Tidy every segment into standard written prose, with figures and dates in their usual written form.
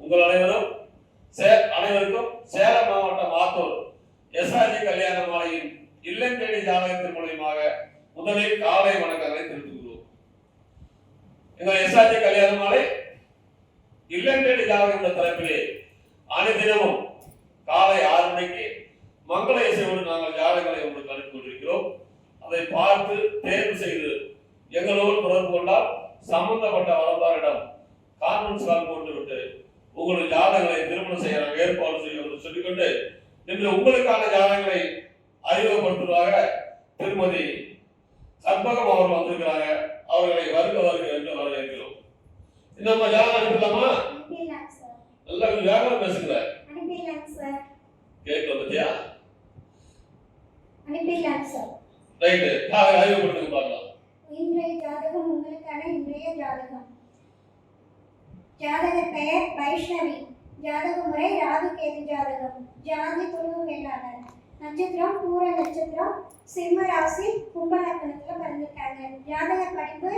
உங்கள் அனைவருக்கும் சேலம் மாவட்டம் ஆத்தூர் எஸ்ஆர்ஜி கல்யாண மாலையின் இல்லம் தேடி ஜாதகத்தின் மூலமாக முதலில் காலை வணக்கங்களை தெரிவித்துள்ளோம். எங்கள் எஸ்ஆர்ஜி கல்யாண மாலை இல்லம் தேடி ஜாதகம் என்ற தலைப்பிலே அனைதினமும் காலை 6 மணிக்கு மங்கள இசையோடு நாங்கள் ஜாதகங்களை உங்களுக்கு அனுப்பி கொண்டிருக்கிறோம். அதை பார்த்து தேர்வு செய்து எங்களோடு தொடர்பு கொண்டால் சம்பந்தப்பட்ட வளர்ந்தாரிடம் கான்ஃபரன்ஸ் கால் போட்டுவிட்டு உங்களுடைய ஜாதகங்களை திருமணம் செய்ய ஏற்பாடு செய்யும் சொல்லிக்கொண்டு இன்று உங்களுக்கான ஜாதகங்களை அறிமுகப்படுத்துவதாக திருமதி கற்பகம் அவர்கள் வந்திருக்கிறாங்க. அவர்களை வருக வருக என்று வரவேற்கிறோம். நம்ம ஜாதகம் அனுப்பலாமா? நல்லா வேகமா பேசுங்க. கேட்கல பத்தியா? ரைட், அறிமுகப்படுத்துங்க பார்க்கலாம். இன்றைய ஜாதகம் உங்களுக்கான இன்றைய ஜாதகம். ஜாதகர் பெயர் வைஷ்ணவி. ஜாதக முறை ராகு கேது ஜாதகம். ஜாதி துணு வேளாளர். நட்சத்திரம் பூர நட்சத்திரம். சிம்ம ராசி கும்ப லக்னத்துல பிறந்திருக்காங்க. ஜாதக படிப்பு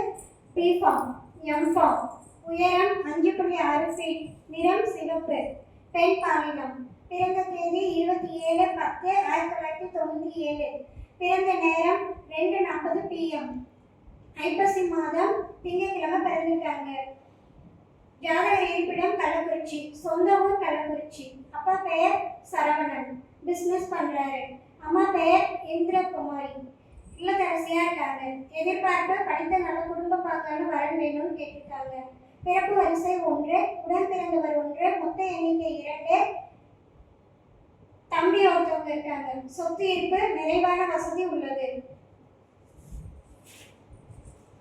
பிஃபார்ம் எம்ஃபார்ம். உயரம் 5.6 ஃபீட். நிறம் சிவப்பு. பெண் பாலினம். பிறந்த தேதி 27/10/1997. பிறந்த நேரம் 2:40 PM. ஐப்பசி மாதம் திங்கட்கிழமை பிறந்திருக்காங்க. ஜாதக இருப்பிடம் கள்ளக்குறிச்சி. சொந்த ஊர் கள்ளக்குறிச்சி. அப்பா பெயர் சரவணன். பிசினஸ் பண்றாரு. அம்மா பெயர் இந்திரகுமாரி. இல்லத்தரசியா இருக்காங்க. எதிர்பார்ப்பு படித்த நல்ல குடும்ப பார்க்கணும் வரன் வேணும்னு கேட்டிருக்காங்க. பிறப்பு வரிசை 1, உடன் பிறந்தவர் 1, மொத்த எண்ணிக்கை 2. தம்பி ஒருத்தவங்க இருக்காங்க. சொத்து இருப்பு நிறைவான வசதி உள்ளது.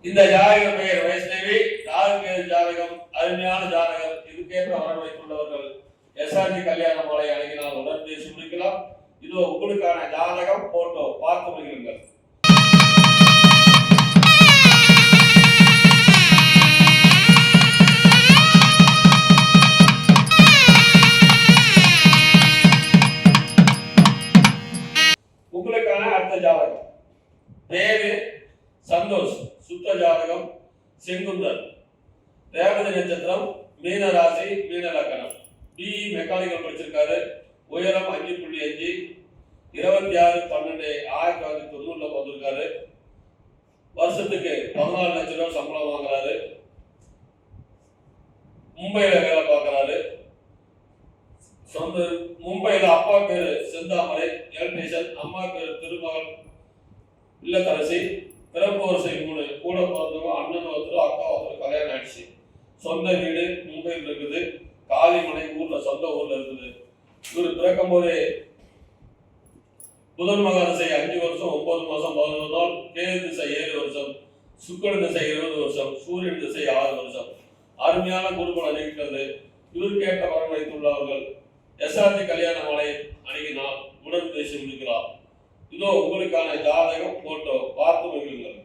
இந்த ஜாதக பெயர் வைஷ்ணவி. ராகு கேது ஜாதகம் அருமையான ஜாதகம். இதுக்கேற்ற வரன் வைத்துள்ளவர்கள் எஸ்ஆர்ஜி கல்யாண மாலை அணுகினால் உடன் பேசி முடிக்கலாம். இதோ உங்களுக்கான ஜாதகம் போட்டோ பார்த்து மகிழுங்கள். உங்களுக்கான அடுத்த ஜாதகம் பேரு சந்தோஷ். சுத்த ஜாதகம் செங்குந்தர். ரேவதி நட்சத்திரம். மீன ராசி மீன லக்னம். பிஇ மெக்கானிக்கல் படிச்சிருக்காரு. உயரம் 5.5. 26/12/1990 வந்திருக்காரு. வருஷத்துக்கு 14 லட்சம் ரூபாய் சம்பளம் வாங்குறாரு. மும்பையில வேலை பார்க்கிறாரு. சொந்த மும்பையில அப்பா பேரு செந்தாமரை எலக்ட்ரீஷியன். அம்மா பேரு திருமகள் இல்லத்தரசி. பிறப்பு வரிசை 3. கூட பிறந்தவங்க அண்ணன் ஒருத்தர் அக்கா ஒருத்தர் கல்யாணம் ஆயிடுச்சு. சொந்த வீடு மும்பையில் இருக்குது. காளிமனை ஊர்ல சொந்த ஊர்ல இருக்குது. இவர் பிறக்கும் போதே புதன் மகா திசை 5 வருஷம் 9 மாசம் 11 நாள். கேது திசை 7 வருஷம். சுக்கிரன் திசை 20 வருஷம். சூரியன் திசை 6 வருஷம். அருமையான குருபலன் இருக்கிறது. இவருக்கு ஏற்ற வரன் வைத்துள்ளவர்கள் எஸ்ஆர்ஜி கல்யாண மாலை அணுகினால் உடன் பேசி முடிக்கிறார். இதோ உங்களுக்கான ஜாதகம் போட்டோ பார்த்து மகிழுங்கள்.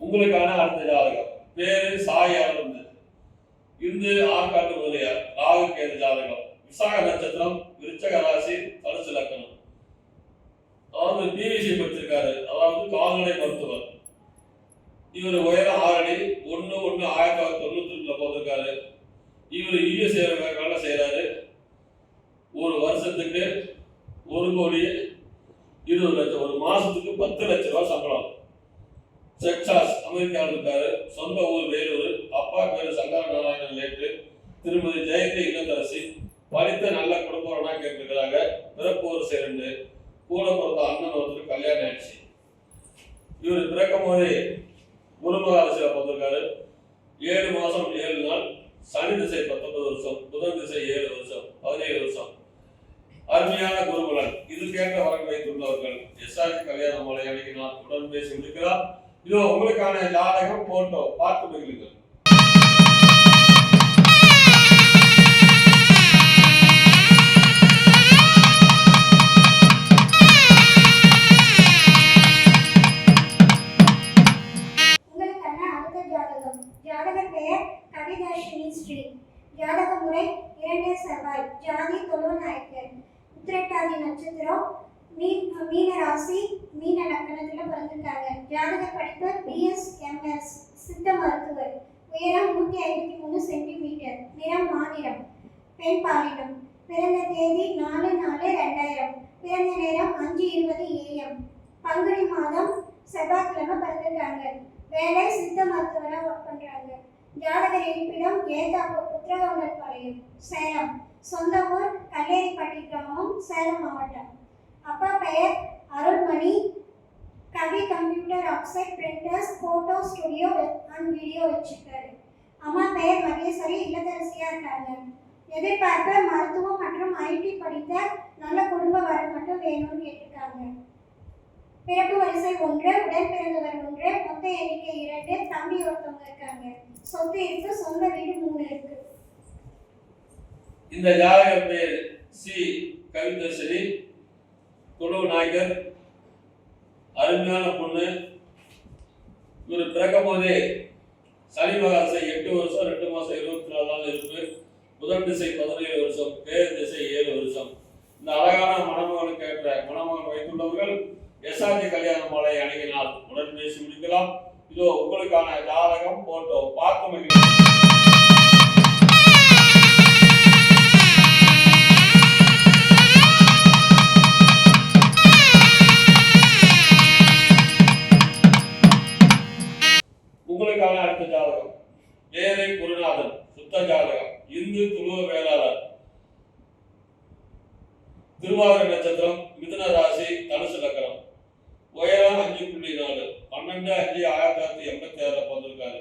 உங்களுக்கான அடுத்த ஜாதகம் பேரு சாயாளர். இந்து ஆற்காட்டு முதலியார். ராகு கேது ஜாதகம். விசாக நட்சத்திரம். விருச்சக ராசி தனுசு லக்னம். அதாவது பிவிசி படிச்சிருக்காரு. அதாவது கால்நடை மருத்துவர். இவர் உயரம் 6 அடி. 1/1/1992 போட்டிருக்காரு. இவர் யுஎஸ் வேலை செய்யறாரு. ஒரு வருஷத்துக்கு 1,20,00,000. ஒரு மாசத்துக்கு 10 லட்சம் ரூபாய் சம்பளம். டெக்சாஸ் அமெரிக்காவில் இருக்காரு. சொந்த ஊர் வேலூர். அப்பா பேரு சங்கர நாராயணன் லேட்டு. திருமதி ஜெயந்தி இல்லத்தரசி. படித்த நல்ல குடும்பம்னா கேட்டிருக்கிறாங்க. பிறப்பு வரிசை 2. கூட பிறந்த அண்ணன் ஒருத்தர் கல்யாணம் ஆயிடுச்சு. இவர் பிறக்கும் போதே குருமகா திசையில பிறந்திருக்காரு. 7 மாசம் 7 நாள். சனி திசை 19 வருஷம். புதன் திசை 7 வருஷம் 17 வருஷம். அருமையான குருபலன். இதுக்கேற்ற வரன் வைத்துள்ளவர்கள் எஸ்ஆர்ஜி கல்யாண மாலை அணுகினால் உடன் பேசி முடிக்கிறார். இதோ உங்களுக்கான ஜாதகம் போட்டோ பார்த்து மகிழுங்கள். ஜாதகர் பெயர் கவிதாஷினி ஸ்ரீ. ஜாதக முறை 2 செவ்வாய். ஜாதி தொழுவநாயக்கர். உத்திரட்டாதி நட்சத்திரம், மீன ராசி, மீன லக்னத்துல பிறந்திருக்காங்க. ஜாதக படிப்பு BSMS சித்த மருத்துவர். உயரம் 153 சென்டிமீட்டர். நிறம் மாநிறம். பெண் பாலினம். பிறந்த தேதி 4/4/2000. பிறந்த நேரம் 5:20 AM. பங்குனி மாதம் செவ்வாய்க்கிழமை பிறந்திருக்காங்க. வேலை சித்த மருத்துவராக ஒர்க் பண்றாங்க. ஜாதக இருப்பிடம் ஏதாப்பு உத்திரகோண்டல்பாளையம், சேலம். சொந்த ஊர் கல்லேரிப்பட்டி கிராமம், சேலம் மாவட்டம். அப்பா பெயர் Arulmani. Kavi computer offset printers photo studio and video வச்சிருக்காரு. அம்மா பெயர் மகேஸ்வரி, இல்லத்தரசியா இருக்காங்க. எதிர்பார்ப்பு மருத்துவம் மற்றும் IT படித்த நல்ல குடும்ப வரன் மட்டும் வேணும்னு கேட்டிருக்காங்க. பிறப்பு வரிசை 1, உடன் பிறந்தவர் 1, மொத்த எண்ணிக்கை 2, தம்பி ஒருத்தவங்க இருக்காங்க. சொத்து இருக்கு, சொந்த வீடு 3 இருக்கு. இந்த ஜாதகர் பெயர் சி கவிதர்ஷினி, குழு நாயகர், அருமையான பொண்ணு. இவர் பிறக்கும் போதே சனி மகாதசை 8 வருஷம் 2 மாசம் 24 நாள் இருப்பு. புதன் திசை 17 வருஷம், பேர் திசை 7 வருஷம். இந்த அழகான மணமகனுக்கு ஏற்ற மணமகன் வைத்துள்ளவர்கள் SRG கல்யாண மாலை அணுகினால் உடன் பேசி முடிக்கலாம். இதோ உங்களுக்கான ஜாதகம் போட்டோ பார்க்க முடியும். உங்களுக்கான அடுத்த ஜாதகம் வேரை குருநாதன், சுத்த ஜாதகம், இந்து துருவ வேளாளர், திருவாதிரை நட்சத்திரம், மிதுன ராசி, தனுசு லக்னம். உயரம் 5.4, 12/5/1986 பிறந்திருக்காரு.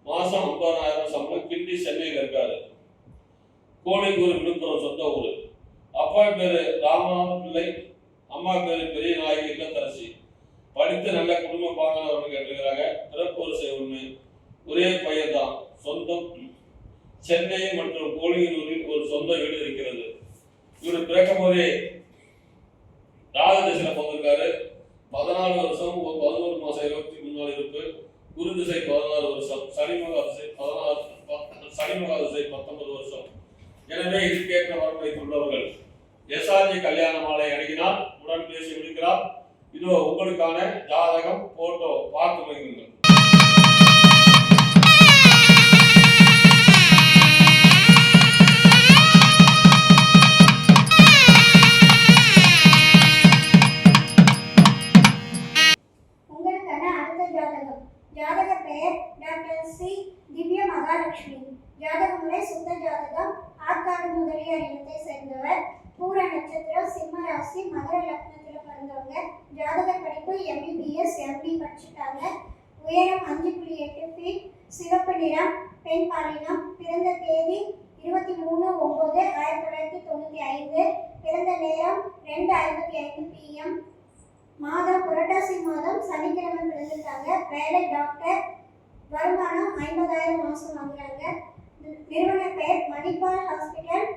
மாசம் 50,000 சம்பளம். கிண்டி சென்னையில் இருக்காரு. கோழிக்கூர் விழுப்புரம் சொந்த ஊர். அப்பா பேரு ராமநாத பிள்ளை, அம்மா பேரு பெரிய நாயகி, இல்லத்தரசி. படித்து நல்ல குடும்ப பாங்கன்னு கேட்டிருக்கிறாங்க. பிறப்பு வரிசை 1, ஒரே பையன் தான். சொந்தம் சென்னை மற்றும் கோழியூரில் ஒரு சொந்த வீடு இருக்கிறது. இவர் பிறக்கும் போதே ராஜதிசையில பிறந்திருக்காரு. 14 வருஷம் 11 மாசம் 23 நாள் இருப்பு. குரு திசை 16 வருஷம், சனி மகாதசை 19 வருஷம். எனவே இதுக்கேற்ற வரம்பை கொண்டவர்கள் SRG கல்யாண மாலை அணுகினால் உடன் பேசி முடிக்கலாம். இதோ உங்களுக்கான ஜாதகம் போட்டோ பார்த்து வையுங்கள். ஜாதக பெயர் டாக்டர் சி திவ்ய மகாலட்சுமி. ஜாதக முறை சுத்த ஜாதகம். ஆற்காடு முதலியார் இனத்தை சேர்ந்தவர். பூர நட்சத்திரம், சிம்ம ராசி, மகர லக்னத்தில் பிறந்தவங்க. ஜாதக படிப்பு MBBS MD படிச்சுட்டாங்க. உயரம் 5.8 ஃபீட். சிவப்பு நிறம். பெண் பாலினம். பிறந்த தேதி 23/9/1995. பிறந்த நேரம் 2:55 PM. மாதம் புரட்டாசி மாதம், சனிக்கிழமை பிறந்திருக்காங்க. வேலை டாக்டர். வருமானம் 50,000 மாசம் வாங்குறாங்க. நிறுவன பெயர் மணிபால் ஹாஸ்பிட்டல்,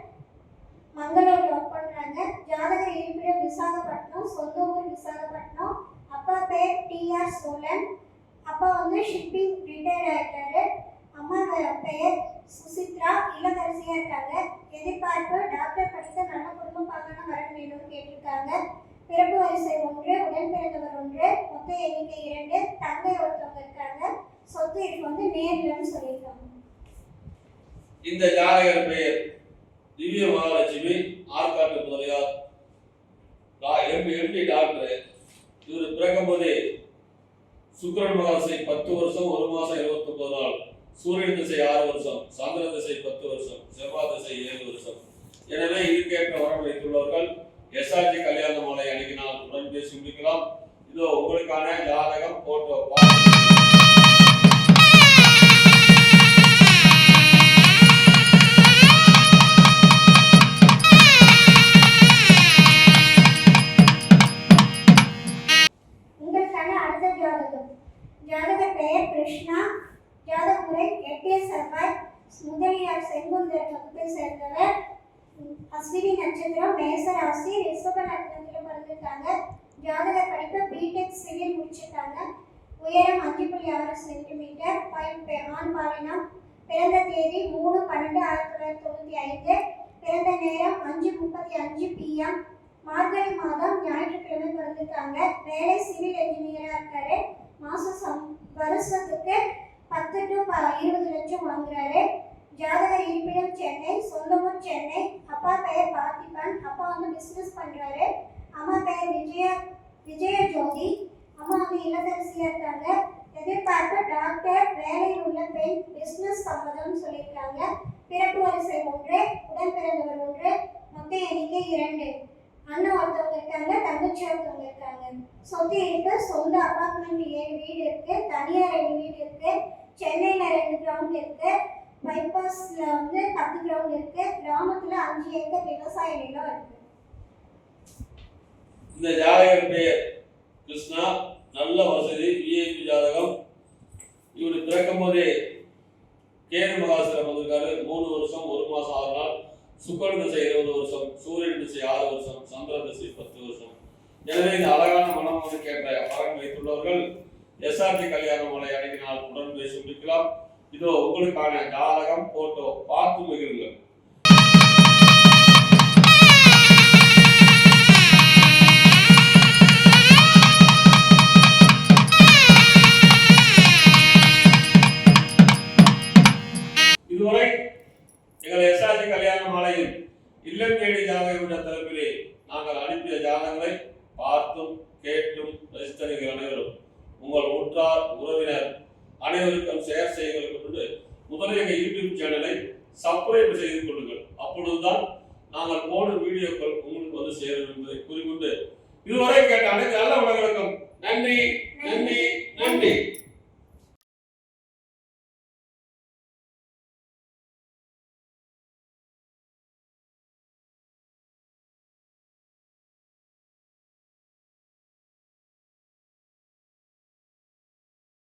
மங்களூர் ஒர்க் பண்றாங்க. ஜாதக இருப்பிடம் விசாகப்பட்டினம், சொந்த ஊர் விசாகப்பட்டினம். அப்பா பெயர் TR சோழன். அப்பா ஷிப்பிங் ரிட்டையர்ட் ஆயிட்டாரு. அம்மா பெயர் சுசித்ரா, இல்லத்தரசியா இருக்காங்க. எதிர்பார்ப்பு டாக்டர் படித்த நல்ல குடும்பம் பார்க்கணும் வரன் வேணும்னு கேட்டிருக்காங்க. பிறப்பு வரிசை 1, உடன் பிறந்தவர் 1, மொத்த எண்ணிக்கை 2, தங்கை ஒருத்தவங்க இருக்காங்க. சொத்து இருக்கு நேர்லன்னு சொல்லியிருக்காங்க. இந்த ஜாதகர் பெயர் திவ்ய மகாலட்சுமி, ஆற்காட்டு முதலியார், MD டாக்டர். இவர் பிறக்கும் போதே சுக்கிரன் மகாதசை 10 வருஷம் 1 மாசம் 29 நாள். சூரியன் திசை 6 வருஷம், சந்திர திசை 10 வருஷம், செவ்வாய் திசை 7 வருஷம். எனவே இதுக்கேற்ற வரம் வைத்துள்ளவர்கள் SRG கல்யாண மாலை அணுகினால் உடன் பேசி முடிக்கலாம். இதோ உங்களுக்கான ஜாதகம் போட்டோ உங்களுக்கான அடுத்த ஜாதகம். ஜாதக பெயர் கிருஷ்ணா. ஜாதக முறை 8 செவ்வாய், முதலியார் செங்குந்தர் வகுப்பை சேர்ந்தவர். அஸ்வினி நட்சத்திரம், மேச ராசி, ரிஷப லக்னத்தில் பிறந்திருக்காங்க. ஜாதக படிப்பு BTech சிவில் முடிச்சிருக்காங்க. உயரம் 5.6 சென்டிமீட்டர். ஆண் பாலினம். பிறந்த தேதி 3/12/1995. பிறந்த நேரம் 5:35 PM. மார்கழி மாதம் ஞாயிற்றுக்கிழமை பிறந்திருக்காங்க. வேலை சிவில் என்ஜினியரா இருக்காரு. வருஷத்துக்கு 10 to 20 லட்சம் வாங்குறாரு. ஜாதக இருப்பிடம் சென்னை, சொந்த ஊர் சென்னை. அப்பா பெயர் பார்த்திபன், அப்பா பிசினஸ் பண்றாரு. அம்மா பெயர் விஜய ஜோதி, அம்மா இல்லத்தரசியா இருக்காங்க. எதிர்பார்ப்பு டாக்டர், வேலையில் உள்ள பெண், பிசினஸ் சம்மதம் சொல்லியிருக்காங்க. பிறப்பு வரிசை 1, உடன் பிறந்தவர் 1, மொத்த எண்ணிக்கை 2. அண்ணன் ஒருத்தவங்க இருக்காங்க, தங்கச்சி ஒருத்தவங்க இருக்காங்க. சொத்து இருக்கு. சொந்த அபார்ட்மெண்ட் 7 வீடு இருக்கு, தனியா 2 வீடு இருக்கு, சென்னையில 2 கிரவுண்ட் இருக்கு, பைபாஸ்ல 10 கிரவுண்ட் இருக்கு, கிராமத்துல 5 ஏக்கர் விவசாய நிலம் இருக்கு. இந்த ஜாதகர் பெயர் கிருஷ்ணா, நல்ல வசதி, விஐபி ஜாதகம். இவர் பிறக்கும் போதே கேது மகாசுரம் வந்திருக்காரு. 3 வருஷம் 1 மாசம் 6 நாள். சுக்கர திசை 20 வருஷம், சூரியன் திசை 6 வருஷம், சந்திர திசை 10 வருஷம். எனவே இந்த அழகான மனம் கேட்ட பலன் வைத்துள்ளவர்கள் எஸ்ஆர்டி கல்யாண மாலை அணுகினால் உடன் பேசி முடிக்கலாம். இதோ உங்களுக்கான ஜாதகம் போட்டோ பார்த்து மகிழுங்கள். இதுவரை எங்கள் எஸ்ஆர்டி கல்யாண மாலையில் இல்லம் தேடி ஜாதகம் என்ற தலைப்பிலே நாங்கள் அனுப்பிய ஜாதகங்களை பார்த்தும் கேட்டும் ரசித்தவர்கள் அனைவரும் உங்கள் உற்றார் உறவினர் அனைவருக்கும் ஷேர் செய்வதற்கு முதலில் எங்கள் யூடியூப் சேனலை சப்ஸ்கிரைப் செய்து கொள்ளுங்கள். அப்பொழுதுதான் நாங்கள் போன வீடியோக்கள் உங்களுக்கு சேரும் என்பதை கூறிக்கொண்டு இதுவரை கேட்ட அனைத்து நல்ல உலகளுக்கும் நன்றி.